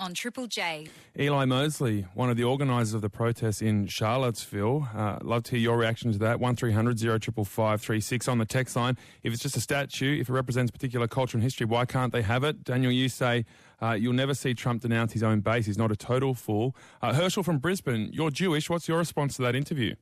on Triple J. Eli Mosley, one of the organisers of the protest in Charlottesville. Love to hear your reaction to that. 1300 0555 36 on the text line. If it's just a statue, if it represents particular culture and history, why can't they have it? Daniel, you say you'll never see Trump denounce his own base. He's not a total fool. Herschel from Brisbane, you're Jewish. What's your response to that interview?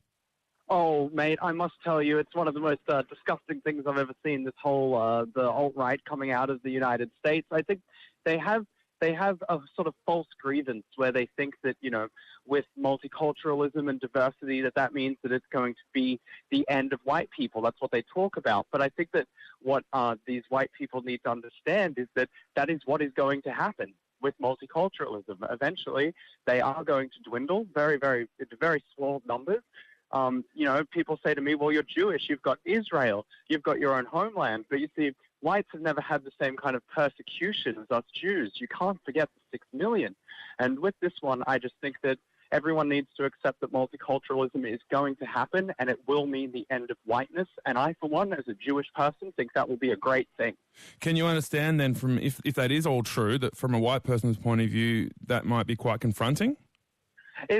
Oh, mate, I must tell you, it's one of the most disgusting things I've ever seen, this whole, the alt-right coming out of the United States. I think they have a sort of false grievance where they think that, you know, with multiculturalism and diversity, that means that it's going to be the end of white people. That's what they talk about. But I think that what these white people need to understand is that is what is going to happen with multiculturalism. Eventually, they are going to dwindle into very small numbers. You know, people say to me, well, you're Jewish, you've got Israel, you've got your own homeland. But you see, whites have never had the same kind of persecution as us Jews. You can't forget the 6 million. And with this one, I just think that everyone needs to accept that multiculturalism is going to happen and it will mean the end of whiteness. And I, for one, as a Jewish person, think that will be a great thing. Can you understand then, from if that is all true, that from a white person's point of view, that might be quite confronting?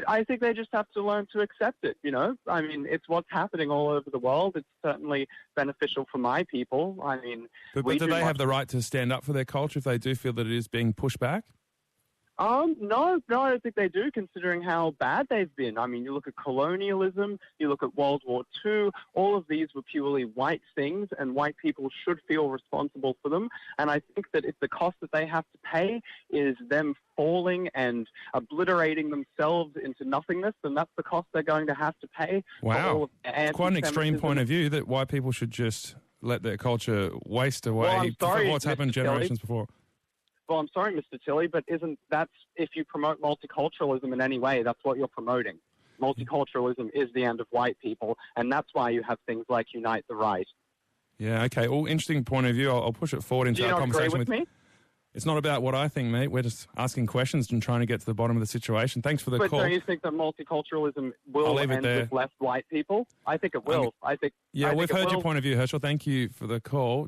I think they just have to learn to accept it, you know? I mean, it's what's happening all over the world. It's certainly beneficial for my people. I mean... But do they have the right to stand up for their culture if they do feel that it is being pushed back? No, I don't think they do, considering how bad they've been. I mean, you look at colonialism, you look at World War II, all of these were purely white things, and white people should feel responsible for them. And I think that if the cost that they have to pay is them falling and obliterating themselves into nothingness, then that's the cost they're going to have to pay. Wow. It's quite an extreme point of view that white people should just let their culture waste away from what's happened generations before. Well, I'm sorry, Mr. Tilley, but if you promote multiculturalism in any way, that's what you're promoting. Multiculturalism is the end of white people, and that's why you have things like Unite the Right. Yeah, okay. Well, interesting point of view. I'll push it forward into our conversation. Do you not agree with me? It's not about what I think, mate. We're just asking questions and trying to get to the bottom of the situation. Thanks for the call. But don't you think that multiculturalism will end with less white people? I think it will. We've heard your point of view, Herschel. Thank you for the call.